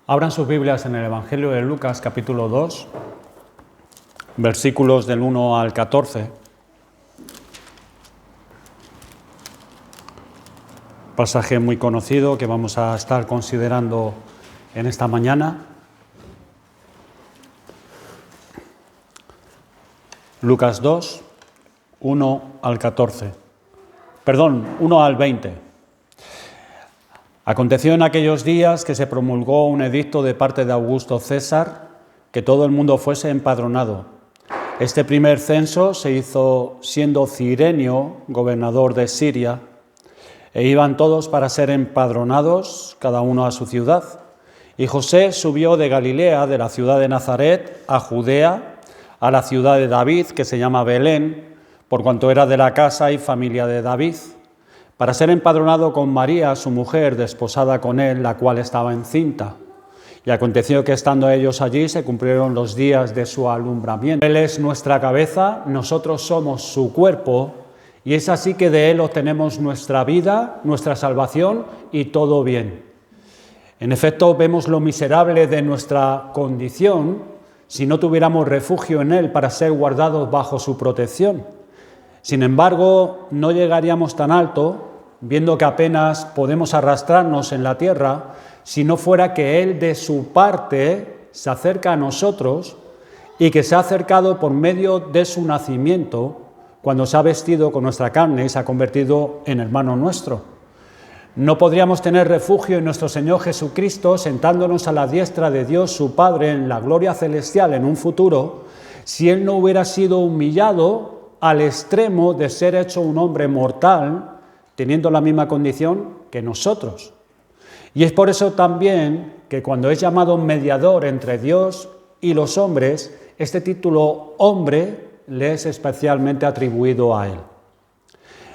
Abran sus Biblias en el Evangelio de Lucas, capítulo 2, versículos del 1 al 14. Pasaje muy conocido que vamos a estar considerando en esta mañana. Lucas 2, 1 al 14. Perdón, 1 al 20. Aconteció en aquellos días que se promulgó un edicto de parte de Augusto César que todo el mundo fuese empadronado. Este primer censo se hizo siendo Cirenio gobernador de Siria, e iban todos para ser empadronados, cada uno a su ciudad. Y José subió de Galilea, de la ciudad de Nazaret, a Judea, a la ciudad de David, que se llama Belén, por cuanto era de la casa y familia de David, para ser empadronado con María, su mujer, desposada con él, la cual estaba encinta. Y aconteció que estando ellos allí se cumplieron los días de su alumbramiento. Él es nuestra cabeza, nosotros somos su cuerpo, y es así que de él obtenemos nuestra vida, nuestra salvación y todo bien. En efecto, vemos lo miserable de nuestra condición si no tuviéramos refugio en él para ser guardados bajo su protección. Sin embargo, no llegaríamos tan alto, viendo que apenas podemos arrastrarnos en la tierra, si no fuera que Él de su parte se acerca a nosotros y que se ha acercado por medio de su nacimiento, cuando se ha vestido con nuestra carne y se ha convertido en hermano nuestro. No podríamos tener refugio en nuestro Señor Jesucristo, sentándonos a la diestra de Dios su Padre en la gloria celestial en un futuro, si Él no hubiera sido humillado al extremo de ser hecho un hombre mortal, teniendo la misma condición que nosotros. Y es por eso también que cuando es llamado mediador entre Dios y los hombres, este título hombre le es especialmente atribuido a él.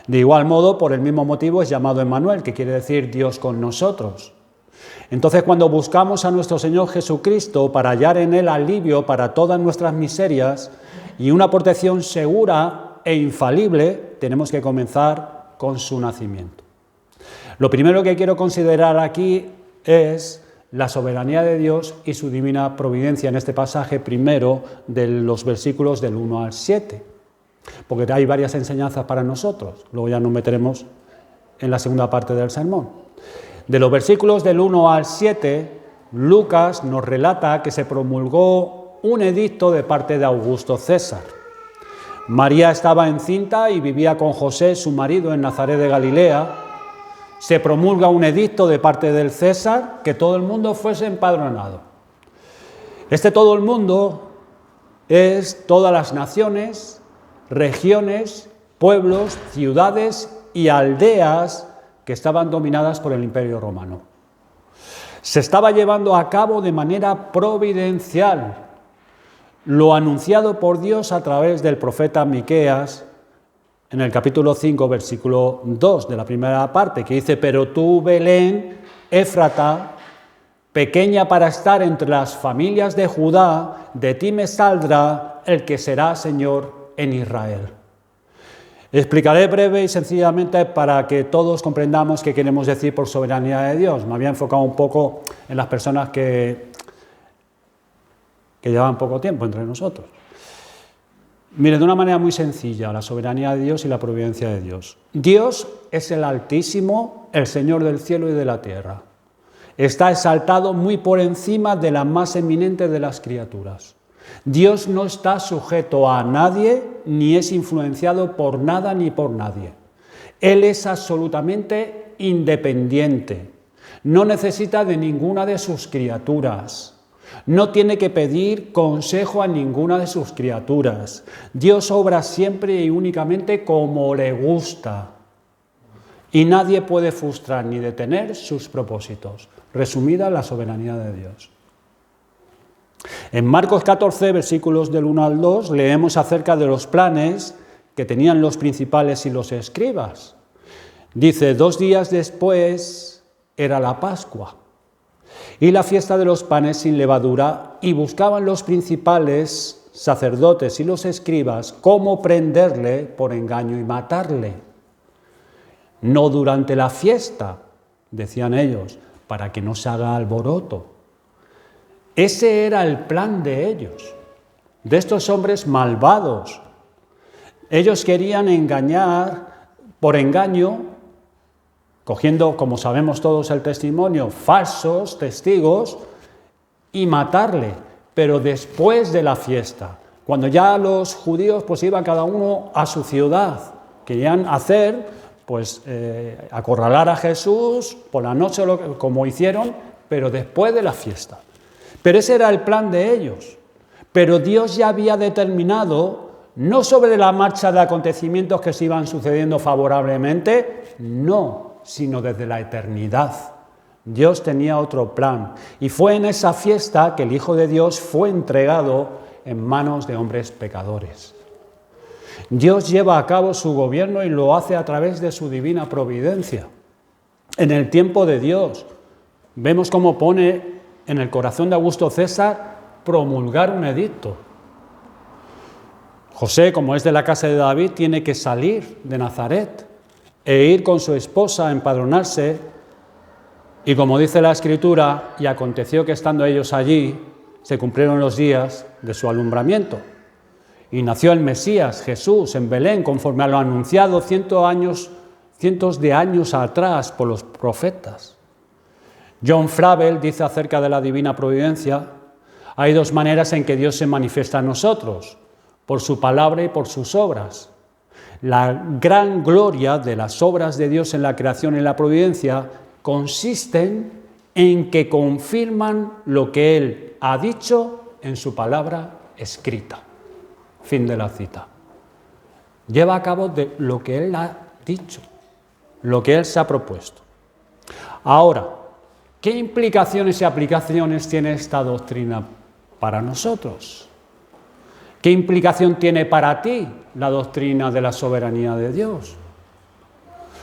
De igual modo, por el mismo motivo es llamado Emmanuel, que quiere decir Dios con nosotros. Entonces, cuando buscamos a nuestro Señor Jesucristo para hallar en Él alivio para todas nuestras miserias y una protección segura e infalible, tenemos que comenzar con su nacimiento. Lo primero que quiero considerar aquí es la soberanía de Dios y su divina providencia en este pasaje primero de los versículos del 1 al 7, porque hay varias enseñanzas para nosotros. Luego ya nos meteremos en la segunda parte del sermón. De los versículos del 1 al 7, Lucas nos relata que se promulgó un edicto de parte de Augusto César. María estaba encinta y vivía con José, su marido, en Nazaret de Galilea. Se promulga un edicto de parte del César que todo el mundo fuese empadronado. Todo el mundo es todas las naciones, regiones, pueblos, ciudades y aldeas que estaban dominadas por el Imperio Romano. Se estaba llevando a cabo de manera providencial lo anunciado por Dios a través del profeta Miqueas en el capítulo 5, versículo 2 de la primera parte, que dice: «Pero tú, Belén, Éfrata, pequeña para estar entre las familias de Judá, de ti me saldrá el que será Señor en Israel». Explicaré breve y sencillamente para que todos comprendamos qué queremos decir por soberanía de Dios. Me había enfocado un poco en las personas que llevan poco tiempo entre nosotros. Mire, de una manera muy sencilla, la soberanía de Dios y la providencia de Dios. Dios es el Altísimo, el Señor del cielo y de la tierra. Está exaltado muy por encima de la más eminente de las criaturas. Dios no está sujeto a nadie, ni es influenciado por nada ni por nadie. Él es absolutamente independiente. No necesita de ninguna de sus criaturas. No tiene que pedir consejo a ninguna de sus criaturas. Dios obra siempre y únicamente como le gusta. Y nadie puede frustrar ni detener sus propósitos. Resumida la soberanía de Dios. En Marcos 14, versículos del 1 al 2, leemos acerca de los planes que tenían los principales y los escribas. Dice: 2 días después era la Pascua y la fiesta de los panes sin levadura, y buscaban los principales sacerdotes y los escribas cómo prenderle por engaño y matarle. No durante la fiesta, decían ellos, para que no se haga alboroto, Ese era el plan de ellos, de estos hombres malvados. Ellos querían engañar por engaño, cogiendo, como sabemos todos el testimonio, falsos testigos y matarle, pero después de la fiesta, cuando ya los judíos pues iban cada uno a su ciudad, querían hacer, pues acorralar a Jesús por la noche como hicieron, pero después de la fiesta. Pero ese era el plan de ellos. Pero Dios ya había determinado, no sobre la marcha de acontecimientos que se iban sucediendo favorablemente, no, sino desde la eternidad. Dios tenía otro plan. Y fue en esa fiesta que el Hijo de Dios fue entregado en manos de hombres pecadores. Dios lleva a cabo su gobierno y lo hace a través de su divina providencia. En el tiempo de Dios, vemos cómo pone en el corazón de Augusto César promulgar un edicto. José, como es de la casa de David, tiene que salir de Nazaret e ir con su esposa a empadronarse. Y como dice la Escritura, y aconteció que estando ellos allí, se cumplieron los días de su alumbramiento. Y nació el Mesías, Jesús, en Belén, conforme a lo anunciado cientos de años atrás por los profetas. John Flavel dice acerca de la divina providencia: hay dos maneras en que Dios se manifiesta a nosotros, por su palabra y por sus obras. La gran gloria de las obras de Dios en la creación y la providencia consisten en que confirman lo que Él ha dicho en su palabra escrita. Fin de la cita. Lleva a cabo de lo que Él ha dicho, lo que Él se ha propuesto. Ahora, ¿qué implicaciones y aplicaciones tiene esta doctrina para nosotros? ¿Qué implicación tiene para ti la doctrina de la soberanía de Dios?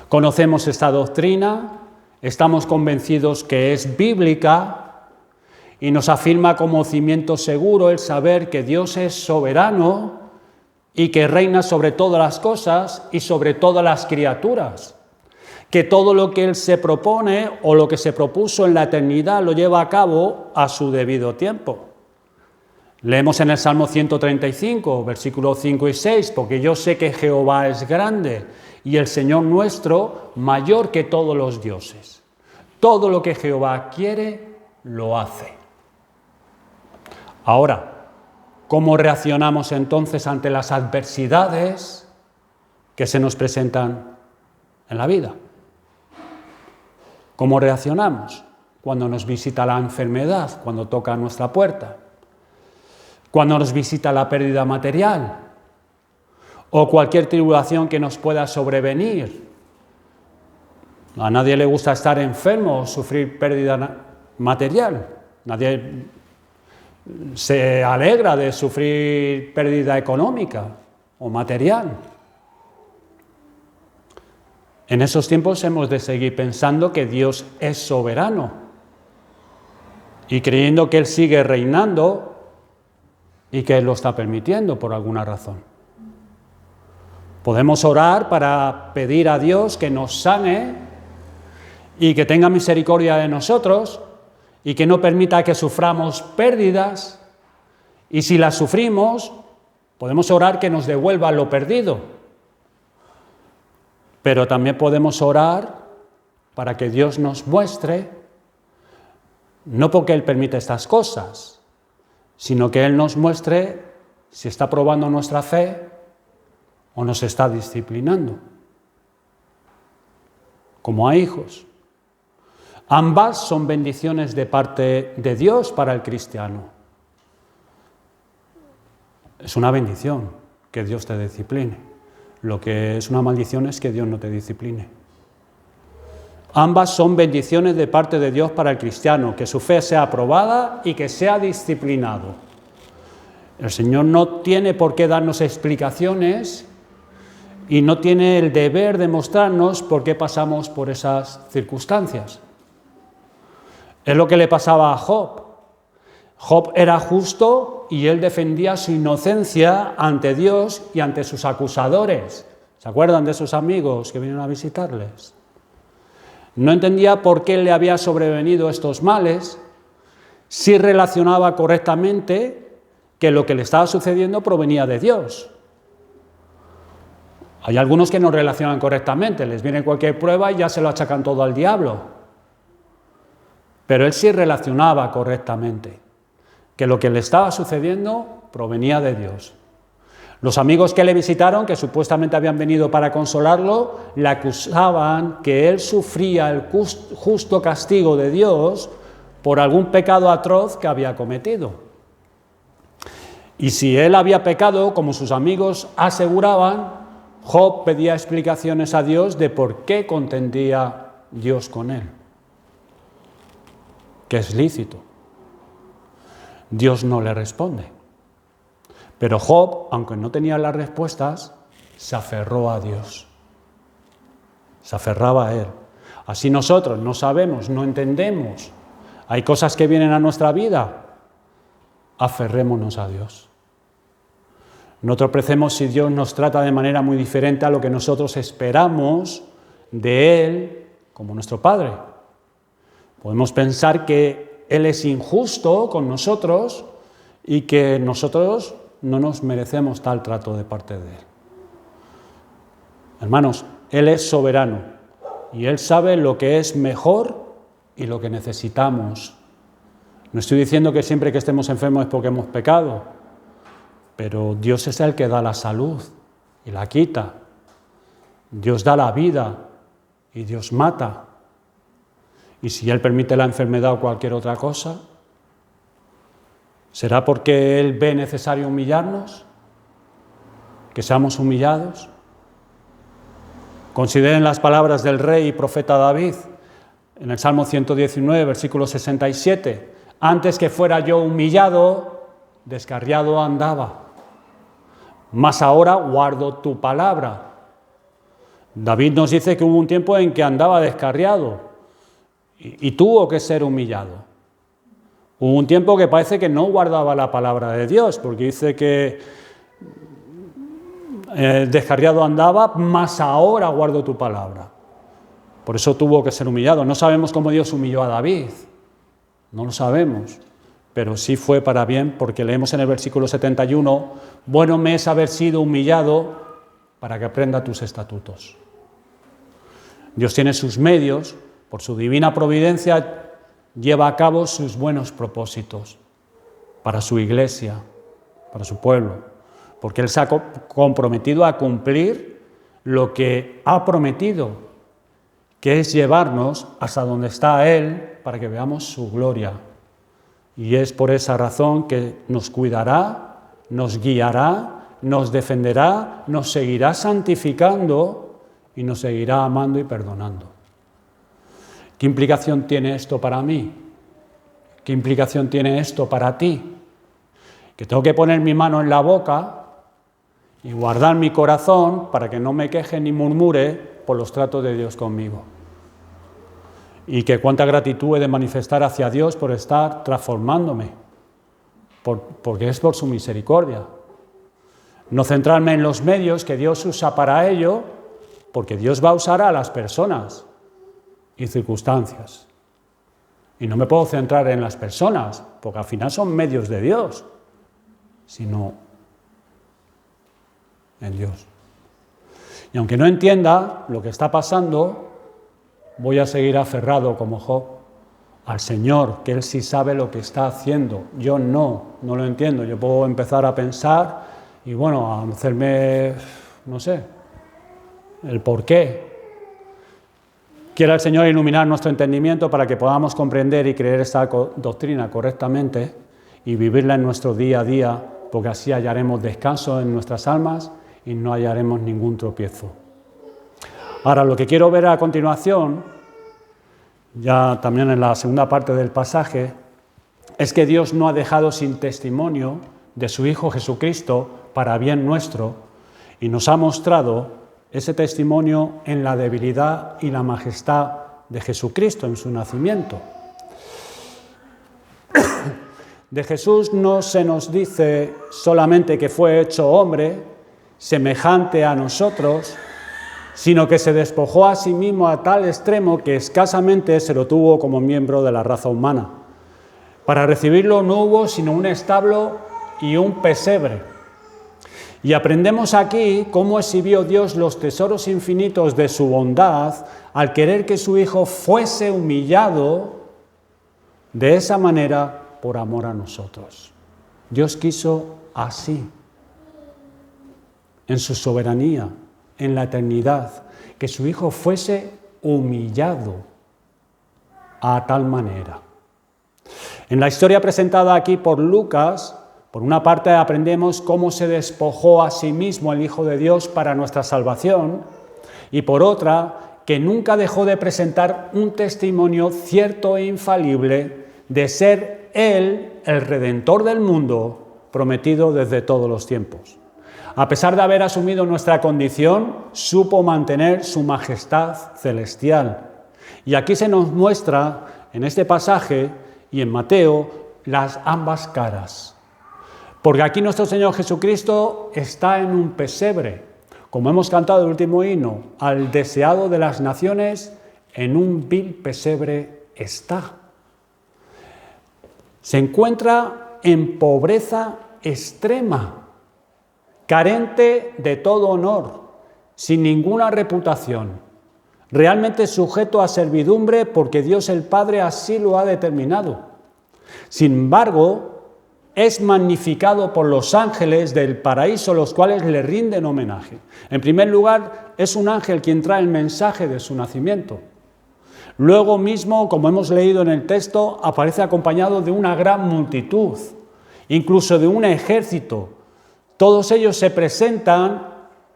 Conocemos esta doctrina, estamos convencidos que es bíblica y nos afirma como cimiento seguro el saber que Dios es soberano y que reina sobre todas las cosas y sobre todas las criaturas, que todo lo que Él se propone o lo que se propuso en la eternidad lo lleva a cabo a su debido tiempo. Leemos en el Salmo 135, versículos 5 y 6, porque yo sé que Jehová es grande y el Señor nuestro mayor que todos los dioses. Todo lo que Jehová quiere, lo hace. Ahora, ¿cómo reaccionamos entonces ante las adversidades que se nos presentan en la vida? ¿Cómo reaccionamos cuando nos visita la enfermedad, cuando toca a nuestra puerta? Cuando nos visita la pérdida material o cualquier tribulación que nos pueda sobrevenir. A nadie le gusta estar enfermo o sufrir pérdida material. Nadie se alegra de sufrir pérdida económica o material. En esos tiempos hemos de seguir pensando que Dios es soberano y creyendo que Él sigue reinando y que Él lo está permitiendo por alguna razón. Podemos orar para pedir a Dios que nos sane y que tenga misericordia de nosotros y que no permita que suframos pérdidas, y si las sufrimos, podemos orar que nos devuelva lo perdido. Pero también podemos orar para que Dios nos muestre, no porque Él permite estas cosas, sino que Él nos muestre si está probando nuestra fe o nos está disciplinando, como a hijos. Ambas son bendiciones de parte de Dios para el cristiano. Es una bendición que Dios te discipline. Lo que es una maldición es que Dios no te discipline. Ambas son bendiciones de parte de Dios para el cristiano, que su fe sea aprobada y que sea disciplinado. El Señor no tiene por qué darnos explicaciones y no tiene el deber de mostrarnos por qué pasamos por esas circunstancias. Es lo que le pasaba a Job. Job era justo y él defendía su inocencia ante Dios y ante sus acusadores. ¿Se acuerdan de esos amigos que vinieron a visitarles? No entendía por qué le había sobrevenido estos males, sí relacionaba correctamente que lo que le estaba sucediendo provenía de Dios. Hay algunos que no relacionan correctamente, les viene cualquier prueba y ya se lo achacan todo al diablo. Pero él sí relacionaba correctamente que lo que le estaba sucediendo provenía de Dios. Los amigos que le visitaron, que supuestamente habían venido para consolarlo, le acusaban que él sufría el justo castigo de Dios por algún pecado atroz que había cometido. Y si él había pecado, como sus amigos aseguraban, Job pedía explicaciones a Dios de por qué contendía Dios con él, que es lícito. Dios no le responde. Pero Job, aunque no tenía las respuestas, se aferró a Dios. Se aferraba a Él. Así nosotros no sabemos, no entendemos. Hay cosas que vienen a nuestra vida. Aferrémonos a Dios. No tropecemos si Dios nos trata de manera muy diferente a lo que nosotros esperamos de Él como nuestro Padre. Podemos pensar que Él es injusto con nosotros y que nosotros no nos merecemos tal trato de parte de Él. Hermanos, Él es soberano y Él sabe lo que es mejor y lo que necesitamos. No estoy diciendo que siempre que estemos enfermos es porque hemos pecado, pero Dios es el que da la salud y la quita. Dios da la vida y Dios mata. Y si Él permite la enfermedad o cualquier otra cosa, ¿será porque Él ve necesario humillarnos? ¿Que seamos humillados? Consideren las palabras del rey y profeta David en el Salmo 119, versículo 67. Antes que fuera yo humillado, descarriado andaba, mas ahora guardo tu palabra. David nos dice que hubo un tiempo en que andaba descarriado y tuvo que ser humillado. Hubo un tiempo que parece que no guardaba la palabra de Dios, porque dice que descarriado andaba, mas ahora guardo tu palabra. Por eso tuvo que ser humillado. No sabemos cómo Dios humilló a David, no lo sabemos, pero sí fue para bien, porque leemos en el versículo 71, bueno me es haber sido humillado para que aprenda tus estatutos. Dios tiene sus medios, por su divina providencia, lleva a cabo sus buenos propósitos para su iglesia, para su pueblo, porque Él se ha comprometido a cumplir lo que ha prometido, que es llevarnos hasta donde está Él para que veamos su gloria. Y es por esa razón que nos cuidará, nos guiará, nos defenderá, nos seguirá santificando y nos seguirá amando y perdonando. ¿Qué implicación tiene esto para mí? ¿Qué implicación tiene esto para ti? Que tengo que poner mi mano en la boca y guardar mi corazón para que no me queje ni murmure por los tratos de Dios conmigo. Y que cuánta gratitud he de manifestar hacia Dios por estar transformándome, porque es por su misericordia. No centrarme en los medios que Dios usa para ello, porque Dios va a usar a las personas y circunstancias. Y no me puedo centrar en las personas, porque al final son medios de Dios, sino en Dios. Y aunque no entienda lo que está pasando, voy a seguir aferrado como Job al Señor, que Él sí sabe lo que está haciendo. Yo no lo entiendo. Yo puedo empezar a pensar y bueno, a hacerme, no sé, el por qué. Quiera el Señor iluminar nuestro entendimiento para que podamos comprender y creer esta doctrina correctamente y vivirla en nuestro día a día, porque así hallaremos descanso en nuestras almas y no hallaremos ningún tropiezo. Ahora, lo que quiero ver a continuación, ya también en la segunda parte del pasaje, es que Dios no ha dejado sin testimonio de su Hijo Jesucristo para bien nuestro y nos ha mostrado ese testimonio en la debilidad y la majestad de Jesucristo en su nacimiento. De Jesús no se nos dice solamente que fue hecho hombre, semejante a nosotros, sino que se despojó a sí mismo a tal extremo que escasamente se lo tuvo como miembro de la raza humana. Para recibirlo no hubo sino un establo y un pesebre. Y aprendemos aquí cómo exhibió Dios los tesoros infinitos de su bondad al querer que su Hijo fuese humillado de esa manera por amor a nosotros. Dios quiso así, en su soberanía, en la eternidad, que su Hijo fuese humillado a tal manera. En la historia presentada aquí por Lucas, por una parte aprendemos cómo se despojó a sí mismo el Hijo de Dios para nuestra salvación, y por otra, que nunca dejó de presentar un testimonio cierto e infalible de ser Él el Redentor del mundo prometido desde todos los tiempos. A pesar de haber asumido nuestra condición, supo mantener su majestad celestial. Y aquí se nos muestra, en este pasaje y en Mateo, las ambas caras. Porque aquí nuestro Señor Jesucristo está en un pesebre, como hemos cantado el último himno, al deseado de las naciones, en un vil pesebre está. Se encuentra en pobreza extrema, carente de todo honor, sin ninguna reputación, realmente sujeto a servidumbre porque Dios el Padre así lo ha determinado. Sin embargo, es magnificado por los ángeles del paraíso, los cuales le rinden homenaje. En primer lugar, es un ángel quien trae el mensaje de su nacimiento. Luego mismo, como hemos leído en el texto, aparece acompañado de una gran multitud, incluso de un ejército. Todos ellos se presentan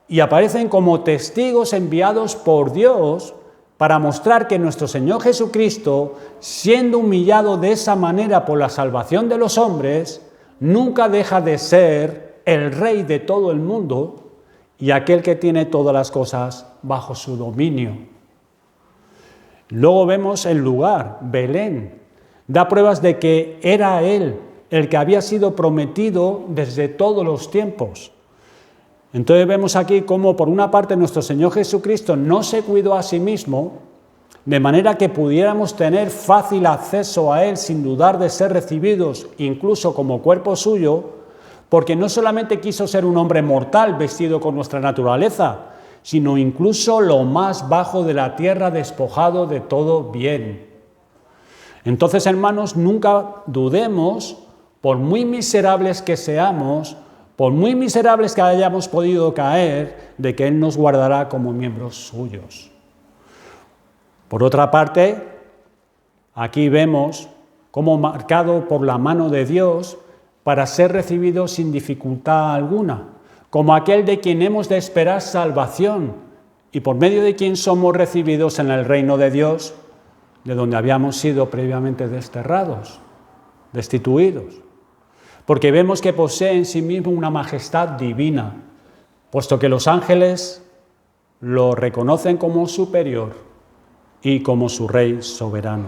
y aparecen como testigos enviados por Dios para mostrar que nuestro Señor Jesucristo, siendo humillado de esa manera por la salvación de los hombres, nunca deja de ser el Rey de todo el mundo y aquel que tiene todas las cosas bajo su dominio. Luego vemos el lugar, Belén. Da pruebas de que era Él el que había sido prometido desde todos los tiempos. Entonces vemos aquí cómo por una parte nuestro Señor Jesucristo no se cuidó a sí mismo, de manera que pudiéramos tener fácil acceso a Él sin dudar de ser recibidos incluso como cuerpo suyo, porque no solamente quiso ser un hombre mortal vestido con nuestra naturaleza, sino incluso lo más bajo de la tierra, despojado de todo bien. Entonces, hermanos, nunca dudemos, por muy miserables que seamos, por muy miserables que hayamos podido caer, de que Él nos guardará como miembros suyos. Por otra parte, aquí vemos cómo marcado por la mano de Dios para ser recibido sin dificultad alguna, como aquel de quien hemos de esperar salvación y por medio de quien somos recibidos en el reino de Dios, de donde habíamos sido previamente desterrados, destituidos. Porque vemos que posee en sí mismo una majestad divina, puesto que los ángeles lo reconocen como superior y como su Rey soberano.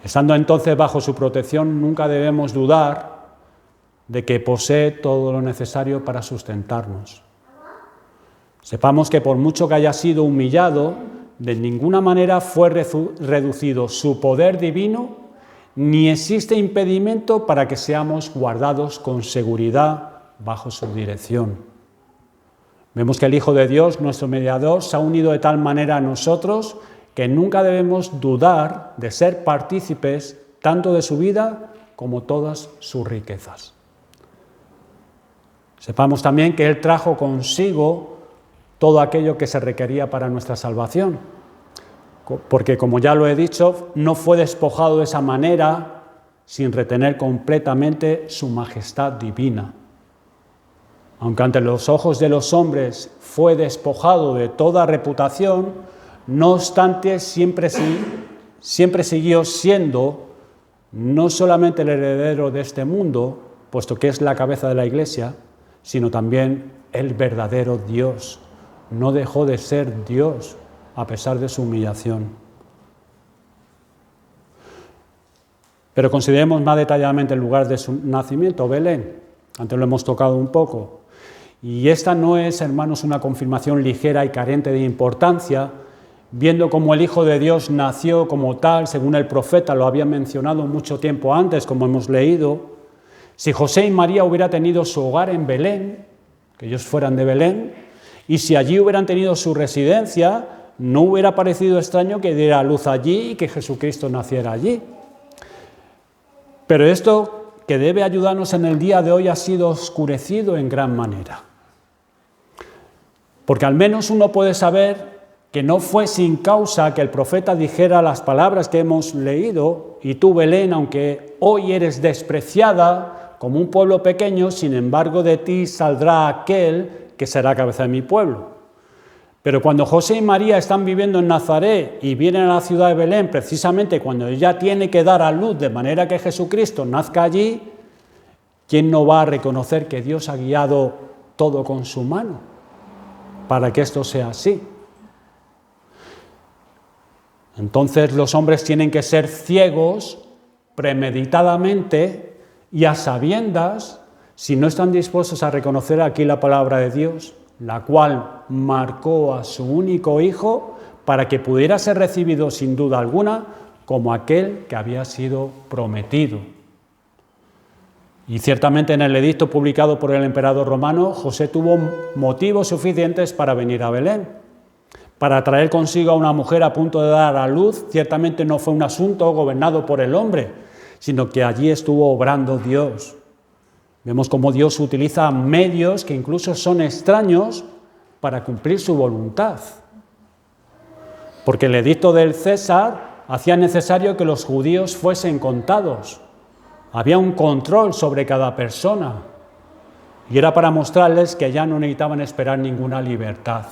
Estando entonces bajo su protección, nunca debemos dudar de que posee todo lo necesario para sustentarnos. Sepamos que por mucho que haya sido humillado, de ninguna manera fue reducido su poder divino, ni existe impedimento para que seamos guardados con seguridad bajo su dirección. Vemos que el Hijo de Dios, nuestro mediador, se ha unido de tal manera a nosotros que nunca debemos dudar de ser partícipes tanto de su vida como todas sus riquezas. Sepamos también que Él trajo consigo todo aquello que se requería para nuestra salvación, porque, como ya lo he dicho, no fue despojado de esa manera sin retener completamente su majestad divina. Aunque ante los ojos de los hombres fue despojado de toda reputación, no obstante siempre siguió siendo no solamente el heredero de este mundo, puesto que es la cabeza de la Iglesia, sino también el verdadero Dios. No dejó de ser Dios a pesar de su humillación. Pero consideremos más detalladamente el lugar de su nacimiento, Belén. Antes lo hemos tocado un poco. Y esta no es, hermanos, una confirmación ligera y carente de importancia, viendo cómo el Hijo de Dios nació como tal, según el profeta lo había mencionado mucho tiempo antes, como hemos leído, si José y María hubieran tenido su hogar en Belén, que ellos fueran de Belén, y si allí hubieran tenido su residencia, no hubiera parecido extraño que diera a luz allí y que Jesucristo naciera allí. Pero esto que debe ayudarnos en el día de hoy ha sido oscurecido en gran manera. Porque al menos uno puede saber que no fue sin causa que el profeta dijera las palabras que hemos leído: y tú, Belén, aunque hoy eres despreciada como un pueblo pequeño, sin embargo de ti saldrá aquel que será cabeza de mi pueblo. Pero cuando José y María están viviendo en Nazaret y vienen a la ciudad de Belén, precisamente cuando ella tiene que dar a luz de manera que Jesucristo nazca allí, ¿quién no va a reconocer que Dios ha guiado todo con su mano para que esto sea así? Entonces los hombres tienen que ser ciegos premeditadamente y a sabiendas, si no están dispuestos a reconocer aquí la palabra de Dios, la cual marcó a su único Hijo para que pudiera ser recibido sin duda alguna como aquel que había sido prometido. Y ciertamente en el edicto publicado por el emperador romano, José tuvo motivos suficientes para venir a Belén. Para traer consigo a una mujer a punto de dar a luz, ciertamente no fue un asunto gobernado por el hombre, sino que allí estuvo obrando Dios. Vemos cómo Dios utiliza medios que incluso son extraños para cumplir su voluntad. Porque el edicto del César hacía necesario que los judíos fuesen contados. Había un control sobre cada persona. Y era para mostrarles que ya no necesitaban esperar ninguna libertad.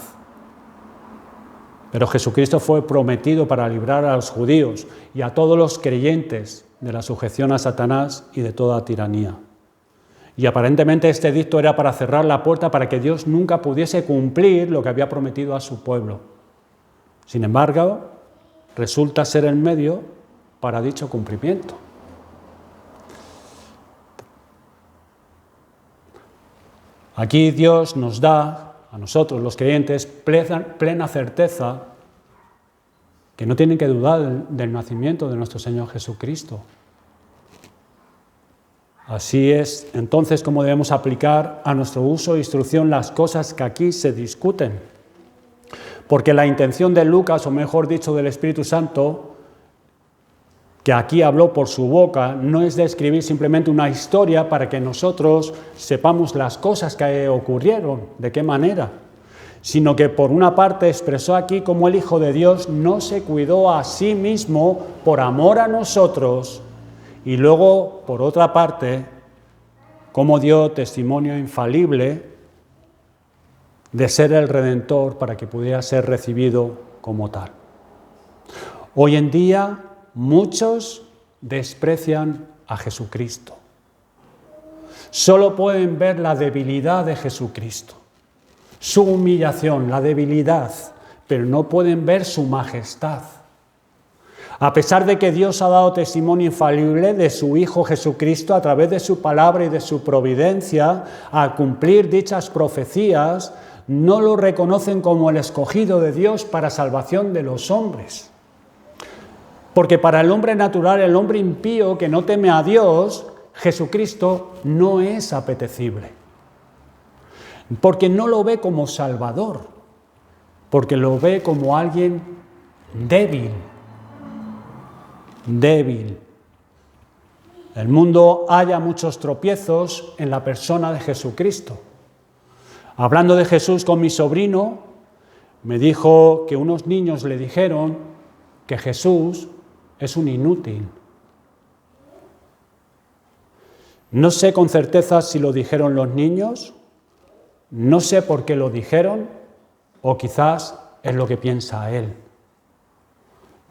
Pero Jesucristo fue prometido para librar a los judíos y a todos los creyentes de la sujeción a Satanás y de toda tiranía. Y aparentemente este edicto era para cerrar la puerta para que Dios nunca pudiese cumplir lo que había prometido a su pueblo. Sin embargo, resulta ser el medio para dicho cumplimiento. Aquí Dios nos da, a nosotros los creyentes, plena certeza que no tienen que dudar del nacimiento de nuestro Señor Jesucristo. Así es entonces como debemos aplicar a nuestro uso e instrucción las cosas que aquí se discuten. Porque la intención de Lucas, o mejor dicho del Espíritu Santo, que aquí habló por su boca, no es de escribir simplemente una historia para que nosotros sepamos las cosas que ocurrieron, de qué manera, sino que por una parte expresó aquí cómo el Hijo de Dios no se cuidó a sí mismo por amor a nosotros, y luego, por otra parte, cómo dio testimonio infalible de ser el Redentor para que pudiera ser recibido como tal. Hoy en día, muchos desprecian a Jesucristo. Solo pueden ver la debilidad de Jesucristo, su humillación, la debilidad, pero no pueden ver su majestad. A pesar de que Dios ha dado testimonio infalible de su Hijo Jesucristo a través de su palabra y de su providencia, al cumplir dichas profecías, no lo reconocen como el escogido de Dios para salvación de los hombres. Porque para el hombre natural, el hombre impío que no teme a Dios, Jesucristo no es apetecible. Porque no lo ve como Salvador, porque lo ve como alguien débil. El mundo halla muchos tropiezos en la persona de Jesucristo. Hablando de Jesús con mi sobrino, me dijo que unos niños le dijeron que Jesús es un inútil. No sé con certeza si lo dijeron los niños, no sé por qué lo dijeron, o quizás es lo que piensa él.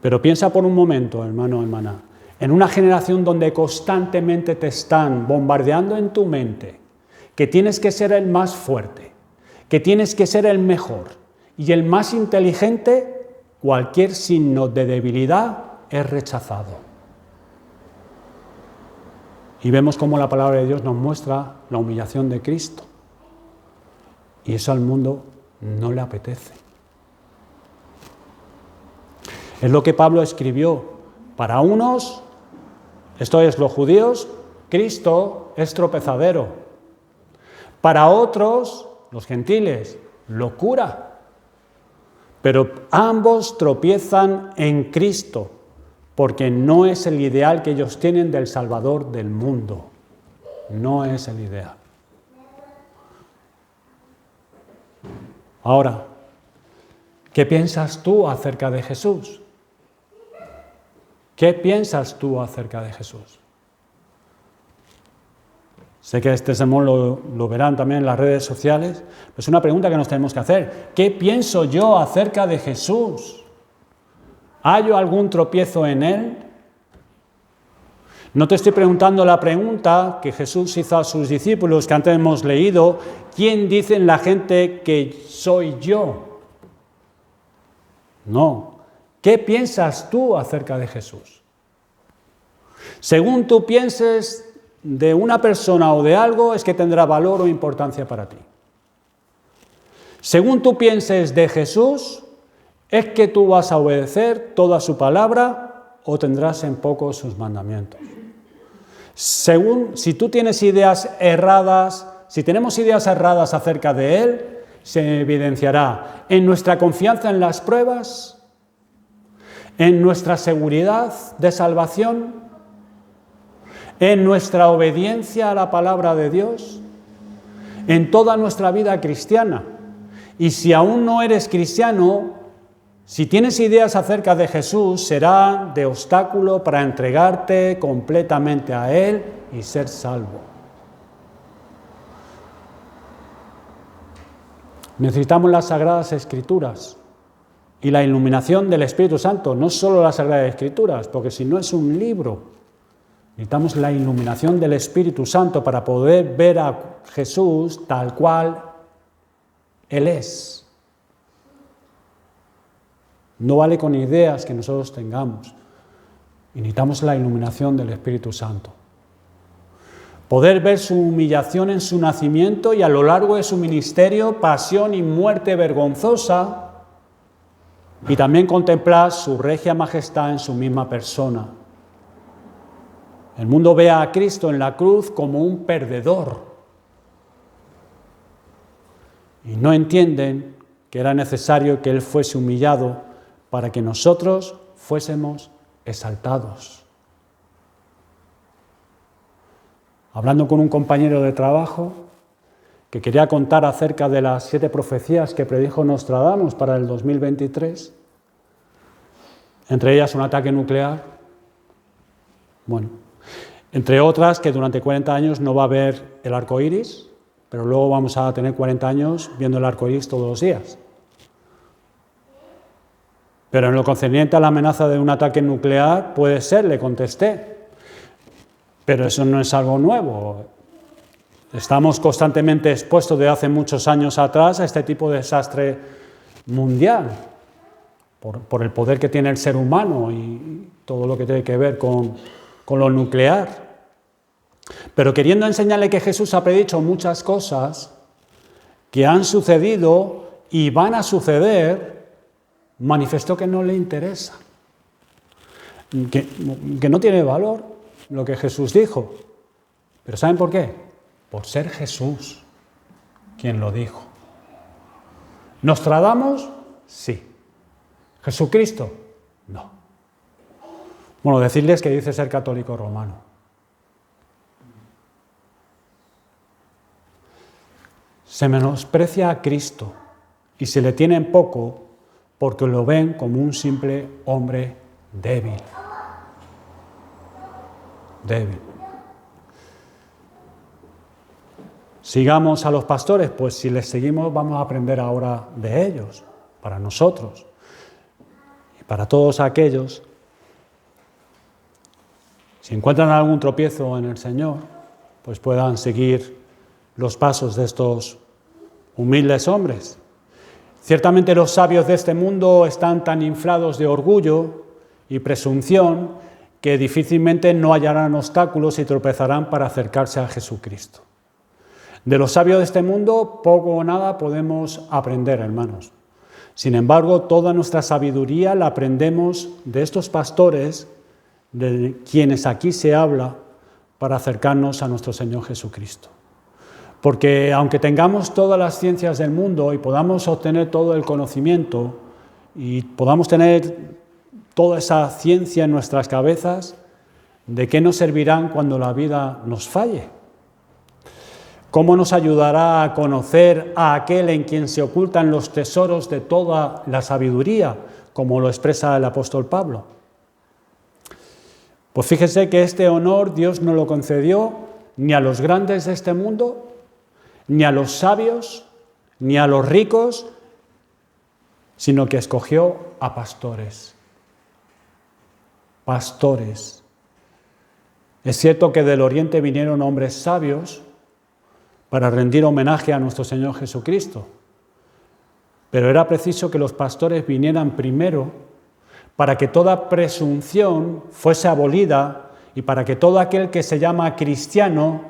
Pero piensa por un momento, hermano, hermana, en una generación donde constantemente te están bombardeando en tu mente que tienes que ser el más fuerte, que tienes que ser el mejor y el más inteligente, cualquier signo de debilidad es rechazado. Y vemos cómo la palabra de Dios nos muestra la humillación de Cristo. Y eso al mundo no le apetece. Es lo que Pablo escribió. Para unos, esto es los judíos, Cristo es tropezadero. Para otros, los gentiles, locura. Pero ambos tropiezan en Cristo, porque no es el ideal que ellos tienen del Salvador del mundo. No es el ideal. Ahora, ¿qué piensas tú acerca de Jesús? ¿Qué piensas tú acerca de Jesús? Sé que este sermón lo verán también en las redes sociales. Es una pregunta que nos tenemos que hacer. ¿Qué pienso yo acerca de Jesús? ¿Hallo algún tropiezo en Él? No te estoy preguntando la pregunta que Jesús hizo a sus discípulos, que antes hemos leído. ¿Quién dicen la gente que soy yo? No. ¿Qué piensas tú acerca de Jesús? Según tú pienses de una persona o de algo, es que tendrá valor o importancia para ti. Según tú pienses de Jesús, es que tú vas a obedecer toda su palabra o tendrás en poco sus mandamientos. Si tú tienes ideas erradas, si tenemos ideas erradas acerca de Él, se evidenciará en nuestra confianza en las pruebas, en nuestra seguridad de salvación, en nuestra obediencia a la palabra de Dios, en toda nuestra vida cristiana. Y si aún no eres cristiano, si tienes ideas acerca de Jesús, será de obstáculo para entregarte completamente a Él y ser salvo. Necesitamos las Sagradas Escrituras y la iluminación del Espíritu Santo, no solo las Sagradas Escrituras, porque si no es un libro. Necesitamos la iluminación del Espíritu Santo para poder ver a Jesús tal cual Él es. No vale con ideas que nosotros tengamos. Y necesitamos la iluminación del Espíritu Santo. Poder ver su humillación en su nacimiento y a lo largo de su ministerio, pasión y muerte vergonzosa, y también contemplar su regia majestad en su misma persona. El mundo ve a Cristo en la cruz como un perdedor y no entienden que era necesario que Él fuese humillado para que nosotros fuésemos exaltados. Hablando con un compañero de trabajo que quería contar acerca de las 7 profecías que predijo Nostradamus para el 2023, entre ellas un ataque nuclear, entre otras que durante 40 años no va a haber el arco iris, pero luego vamos a tener 40 años viendo el arco iris todos los días. Pero en lo concerniente a la amenaza de un ataque nuclear, puede ser, le contesté. Pero eso no es algo nuevo. Estamos constantemente expuestos desde hace muchos años atrás a este tipo de desastre mundial, por el poder que tiene el ser humano y todo lo que tiene que ver con lo nuclear. Pero queriendo enseñarle que Jesús ha predicho muchas cosas que han sucedido y van a suceder, manifestó que no le interesa, que no tiene valor lo que Jesús dijo. ¿Pero saben por qué? Por ser Jesús quien lo dijo. ¿Nostradamus? Sí. ¿Jesucristo? No. Bueno, decirles que dice ser católico romano. Se menosprecia a Cristo y se le tiene en poco porque lo ven como un simple hombre débil. Débil. Sigamos a los pastores, pues si les seguimos vamos a aprender ahora de ellos, para nosotros y para todos aquellos. Si encuentran algún tropiezo en el Señor, pues puedan seguir los pasos de estos humildes hombres. Ciertamente los sabios de este mundo están tan inflados de orgullo y presunción que difícilmente no hallarán obstáculos y tropezarán para acercarse a Jesucristo. De los sabios de este mundo poco o nada podemos aprender, hermanos. Sin embargo, toda nuestra sabiduría la aprendemos de estos pastores, de quienes aquí se habla, para acercarnos a nuestro Señor Jesucristo. Porque aunque tengamos todas las ciencias del mundo y podamos obtener todo el conocimiento y podamos tener toda esa ciencia en nuestras cabezas, ¿de qué nos servirán cuando la vida nos falle? ¿Cómo nos ayudará a conocer a aquel en quien se ocultan los tesoros de toda la sabiduría, como lo expresa el apóstol Pablo? Pues fíjese que este honor Dios no lo concedió ni a los grandes de este mundo, ni a los sabios, ni a los ricos, sino que escogió a pastores. Pastores. Es cierto que del oriente vinieron hombres sabios para rendir homenaje a nuestro Señor Jesucristo, pero era preciso que los pastores vinieran primero para que toda presunción fuese abolida y para que todo aquel que se llama cristiano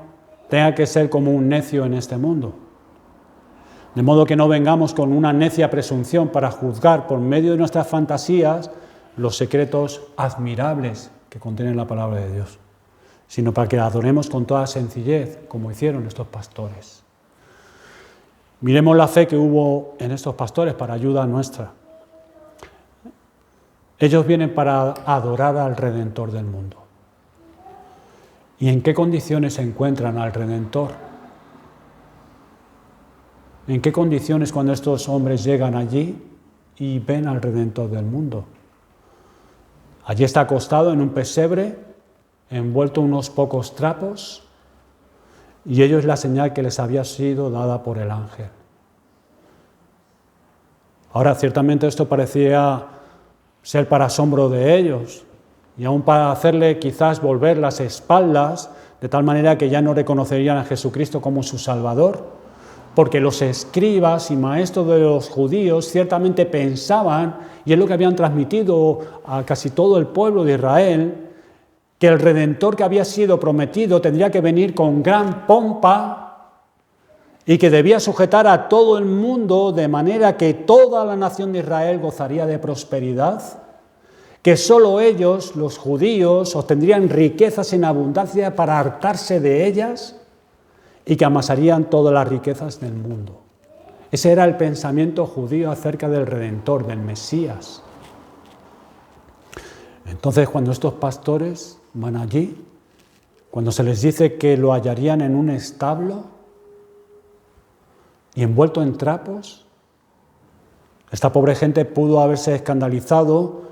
tenga que ser como un necio en este mundo. De modo que no vengamos con una necia presunción para juzgar por medio de nuestras fantasías los secretos admirables que contiene la palabra de Dios, sino para que la adoremos con toda sencillez, como hicieron estos pastores. Miremos la fe que hubo en estos pastores para ayuda nuestra. Ellos vienen para adorar al Redentor del mundo. ¿Y en qué condiciones se encuentran al Redentor? ¿En qué condiciones cuando estos hombres llegan allí y ven al Redentor del mundo? Allí está acostado en un pesebre, envuelto en unos pocos trapos, y ello es la señal que les había sido dada por el ángel. Ahora, ciertamente esto parecía ser para asombro de ellos, y aún para hacerle quizás volver las espaldas, de tal manera que ya no reconocerían a Jesucristo como su Salvador, porque los escribas y maestros de los judíos ciertamente pensaban, y es lo que habían transmitido a casi todo el pueblo de Israel, que el Redentor que había sido prometido tendría que venir con gran pompa y que debía sujetar a todo el mundo de manera que toda la nación de Israel gozaría de prosperidad, que solo ellos, los judíos, obtendrían riquezas en abundancia para hartarse de ellas y que amasarían todas las riquezas del mundo. Ese era el pensamiento judío acerca del Redentor, del Mesías. Entonces, cuando estos pastores van allí, cuando se les dice que lo hallarían en un establo y envuelto en trapos, esta pobre gente pudo haberse escandalizado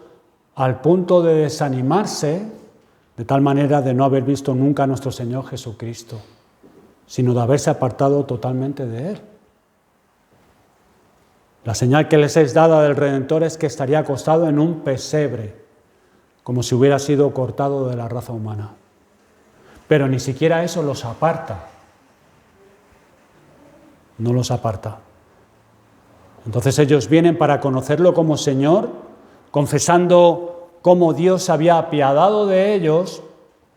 al punto de desanimarse, de tal manera de no haber visto nunca a nuestro Señor Jesucristo, sino de haberse apartado totalmente de Él. La señal que les es dada del Redentor es que estaría acostado en un pesebre, como si hubiera sido cortado de la raza humana. Pero ni siquiera eso los aparta. No los aparta. Entonces ellos vienen para conocerlo como Señor, confesando cómo Dios había apiadado de ellos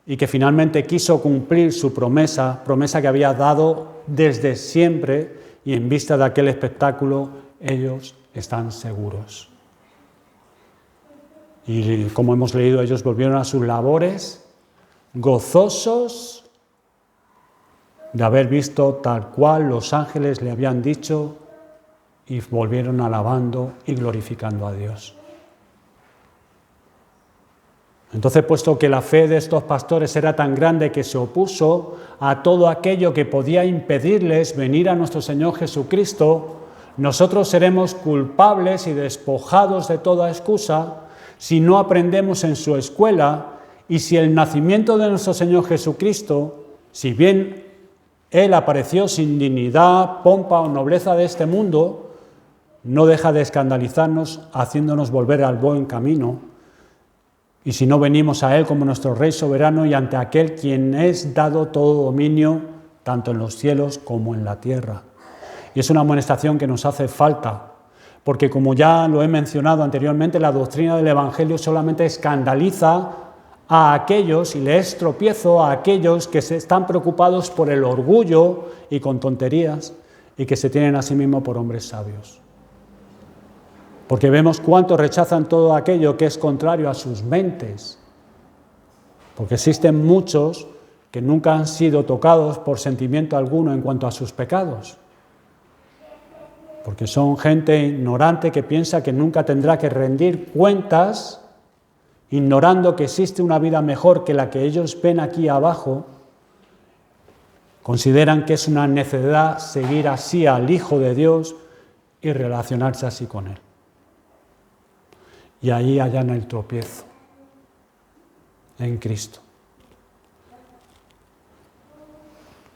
y que finalmente quiso cumplir su promesa que había dado desde siempre, y en vista de aquel espectáculo ellos están seguros. Y como hemos leído, ellos volvieron a sus labores gozosos de haber visto tal cual los ángeles le habían dicho, y volvieron alabando y glorificando a Dios. Entonces, puesto que la fe de estos pastores era tan grande que se opuso a todo aquello que podía impedirles venir a nuestro Señor Jesucristo, nosotros seremos culpables y despojados de toda excusa si no aprendemos en su escuela y si el nacimiento de nuestro Señor Jesucristo, si bien Él apareció sin dignidad, pompa o nobleza de este mundo, no deja de escandalizarnos haciéndonos volver al buen camino. Y si no venimos a Él como nuestro Rey soberano y ante aquel quien es dado todo dominio, tanto en los cielos como en la tierra. Y es una amonestación que nos hace falta, porque como ya lo he mencionado anteriormente, la doctrina del Evangelio solamente escandaliza a aquellos y le es tropiezo a aquellos que se están preocupados por el orgullo y con tonterías y que se tienen a sí mismos por hombres sabios. Porque vemos cuánto rechazan todo aquello que es contrario a sus mentes. Porque existen muchos que nunca han sido tocados por sentimiento alguno en cuanto a sus pecados. Porque son gente ignorante que piensa que nunca tendrá que rendir cuentas, ignorando que existe una vida mejor que la que ellos ven aquí abajo. Consideran que es una necedad seguir así al Hijo de Dios y relacionarse así con Él. Y ahí hallan el tropiezo en Cristo.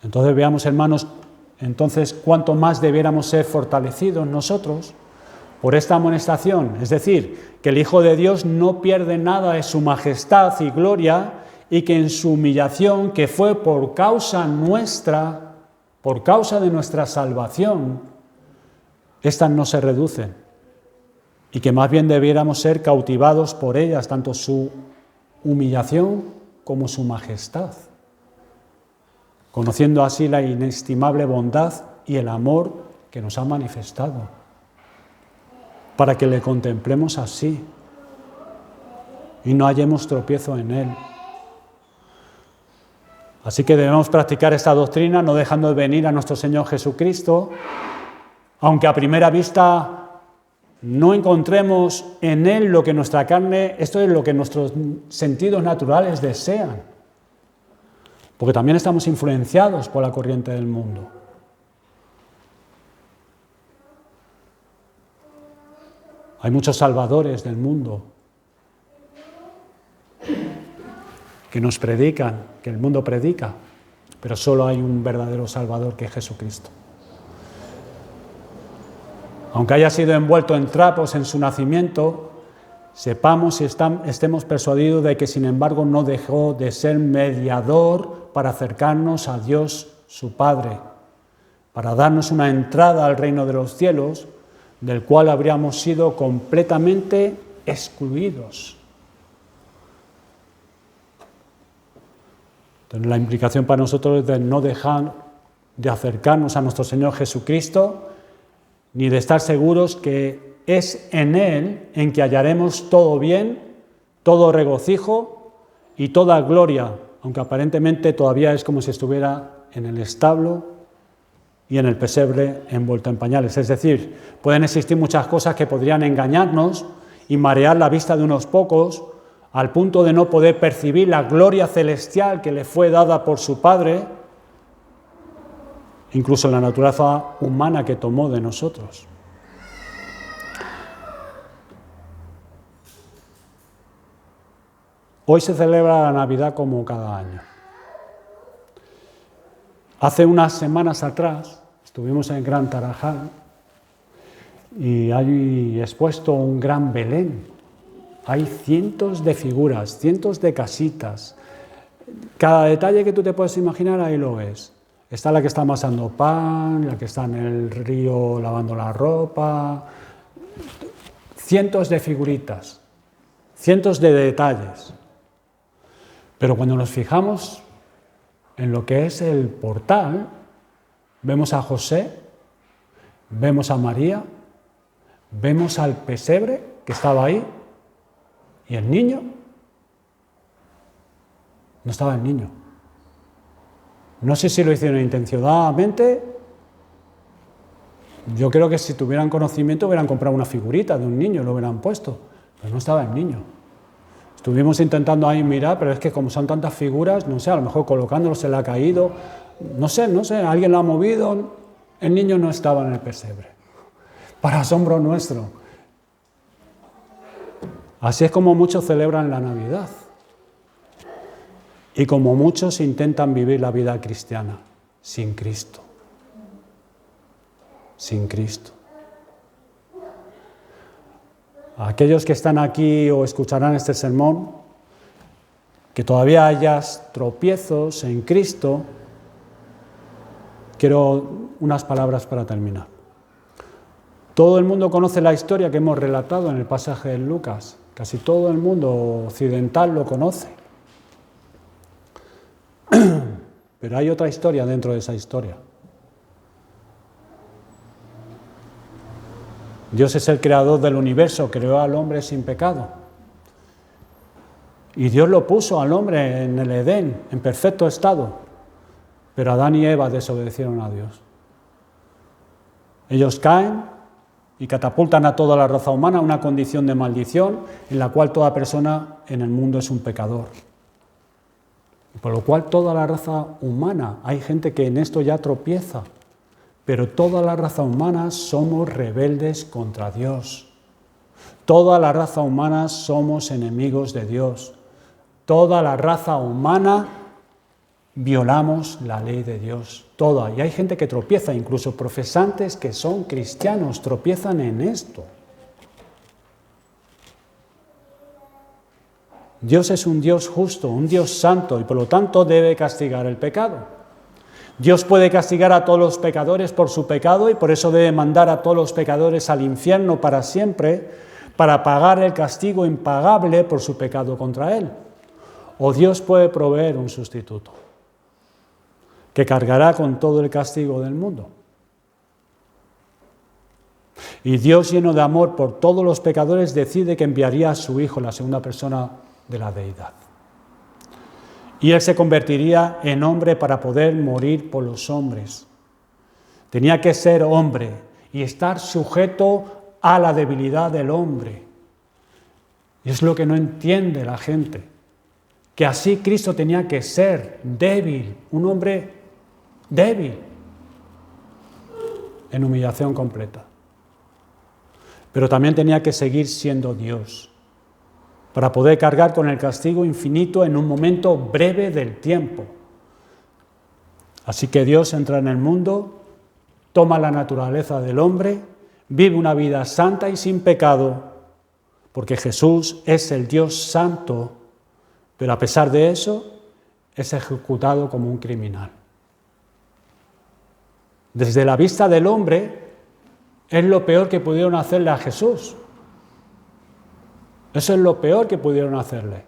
Entonces veamos, hermanos, entonces cuánto más debiéramos ser fortalecidos nosotros por esta amonestación. Es decir, que el Hijo de Dios no pierde nada de su majestad y gloria y que en su humillación, que fue por causa nuestra, por causa de nuestra salvación, estas no se reducen y que más bien debiéramos ser cautivados por ellas, tanto su humillación como su majestad, conociendo así la inestimable bondad y el amor que nos ha manifestado, para que le contemplemos así y no hallemos tropiezo en Él. Así que debemos practicar esta doctrina, no dejando de venir a nuestro Señor Jesucristo, aunque a primera vista no encontremos en Él lo que nuestra carne, esto es lo que nuestros sentidos naturales desean, porque también estamos influenciados por la corriente del mundo. Hay muchos salvadores del mundo que nos predican, que el mundo predica, pero solo hay un verdadero Salvador que es Jesucristo. Aunque haya sido envuelto en trapos en su nacimiento, sepamos y estemos persuadidos de que, sin embargo, no dejó de ser mediador para acercarnos a Dios, su Padre, para darnos una entrada al reino de los cielos, del cual habríamos sido completamente excluidos. Entonces, la implicación para nosotros es de no dejar de acercarnos a nuestro Señor Jesucristo, ni de estar seguros que es en Él en que hallaremos todo bien, todo regocijo y toda gloria, aunque aparentemente todavía es como si estuviera en el establo y en el pesebre envuelto en pañales. Es decir, pueden existir muchas cosas que podrían engañarnos y marear la vista de unos pocos, al punto de no poder percibir la gloria celestial que le fue dada por su Padre, incluso la naturaleza humana que tomó de nosotros. Hoy se celebra la Navidad como cada año. Hace unas semanas atrás estuvimos en Gran Tarajal y hay expuesto un gran Belén. Hay cientos de figuras, cientos de casitas. Cada detalle que tú te puedes imaginar, ahí lo ves. Está la que está amasando pan, la que está en el río lavando la ropa. Cientos de figuritas, cientos de detalles. Pero cuando nos fijamos en lo que es el portal, vemos a José, vemos a María, vemos al pesebre que estaba ahí, y el niño. No estaba el niño. No sé si lo hicieron intencionadamente. Yo creo que si tuvieran conocimiento hubieran comprado una figurita de un niño y lo hubieran puesto, pero no estaba el niño. Estuvimos intentando ahí mirar, pero es que como son tantas figuras, no sé, a lo mejor colocándolo se le ha caído, no sé, alguien lo ha movido, el niño no estaba en el pesebre, para asombro nuestro. Así es como muchos celebran la Navidad y como muchos intentan vivir la vida cristiana sin Cristo. Sin Cristo. Aquellos que están aquí o escucharán este sermón, que todavía hayas tropiezos en Cristo, quiero unas palabras para terminar. Todo el mundo conoce la historia que hemos relatado en el pasaje de Lucas. Casi todo el mundo occidental lo conoce. Pero hay otra historia dentro de esa historia. Dios es el creador del universo, creó al hombre sin pecado. Y Dios lo puso al hombre en el Edén, en perfecto estado. Pero Adán y Eva desobedecieron a Dios. Ellos caen y catapultan a toda la raza humana a una condición de maldición en la cual toda persona en el mundo es un pecador. Por lo cual toda la raza humana, hay gente que en esto ya tropieza, pero toda la raza humana somos rebeldes contra Dios. Toda la raza humana somos enemigos de Dios. Toda la raza humana violamos la ley de Dios. Toda. Y hay gente que tropieza, incluso profesantes que son cristianos, tropiezan en esto. Dios es un Dios justo, un Dios santo, y por lo tanto debe castigar el pecado. Dios puede castigar a todos los pecadores por su pecado y por eso debe mandar a todos los pecadores al infierno para siempre, para pagar el castigo impagable por su pecado contra Él. O Dios puede proveer un sustituto que cargará con todo el castigo del mundo. Y Dios, lleno de amor por todos los pecadores, decide que enviaría a su Hijo, la segunda persona de la deidad. Y Él se convertiría en hombre para poder morir por los hombres. Tenía que ser hombre y estar sujeto a la debilidad del hombre. Y es lo que no entiende la gente, que así Cristo tenía que ser débil, un hombre débil, en humillación completa. Pero también tenía que seguir siendo Dios, para poder cargar con el castigo infinito en un momento breve del tiempo. Así que Dios entra en el mundo, toma la naturaleza del hombre, vive una vida santa y sin pecado, porque Jesús es el Dios santo, pero a pesar de eso es ejecutado como un criminal. Desde la vista del hombre es lo peor que pudieron hacerle a Jesús. Eso es lo peor que pudieron hacerle.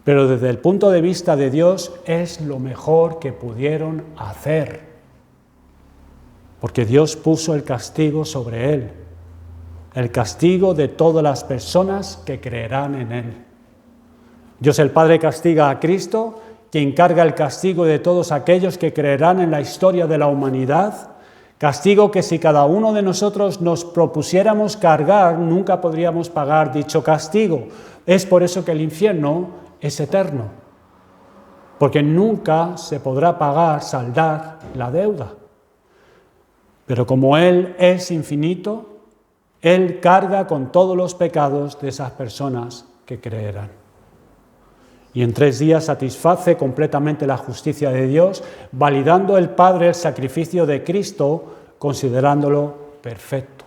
Pero desde el punto de vista de Dios es lo mejor que pudieron hacer. Porque Dios puso el castigo sobre Él. El castigo de todas las personas que creerán en Él. Dios el Padre castiga a Cristo, quien carga el castigo de todos aquellos que creerán en la historia de la humanidad. Castigo que si cada uno de nosotros nos propusiéramos cargar, nunca podríamos pagar dicho castigo. Es por eso que el infierno es eterno, porque nunca se podrá pagar, saldar la deuda. Pero como Él es infinito, Él carga con todos los pecados de esas personas que creerán. Y en 3 días satisface completamente la justicia de Dios, validando el Padre el sacrificio de Cristo, considerándolo perfecto.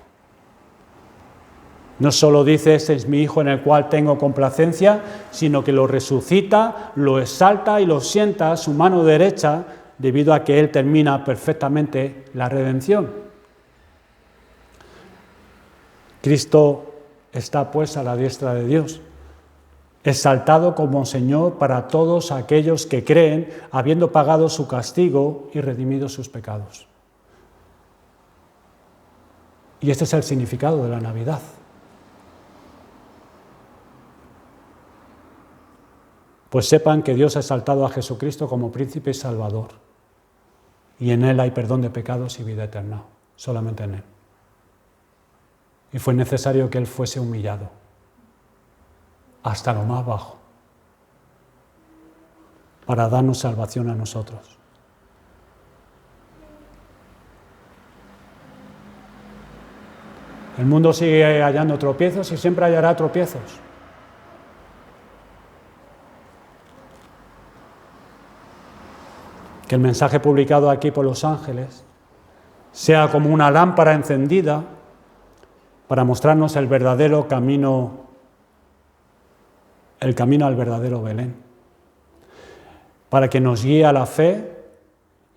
No solo dice, este es mi Hijo en el cual tengo complacencia, sino que lo resucita, lo exalta y lo sienta a su mano derecha, debido a que Él termina perfectamente la redención. Cristo está pues a la diestra de Dios, exaltado como Señor para todos aquellos que creen, habiendo pagado su castigo y redimido sus pecados. Y este es el significado de la Navidad. Pues sepan que Dios ha exaltado a Jesucristo como príncipe y salvador, y en Él hay perdón de pecados y vida eterna, solamente en Él. Y fue necesario que Él fuese humillado hasta lo más bajo, para darnos salvación a nosotros. El mundo sigue hallando tropiezos y siempre hallará tropiezos. Que el mensaje publicado aquí por los ángeles sea como una lámpara encendida para mostrarnos el verdadero camino, el camino al verdadero Belén, para que nos guíe a la fe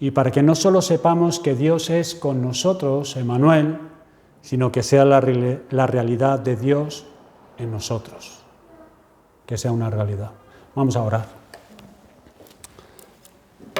y para que no solo sepamos que Dios es con nosotros, Emmanuel, sino que sea la realidad de Dios en nosotros, que sea una realidad. Vamos a orar.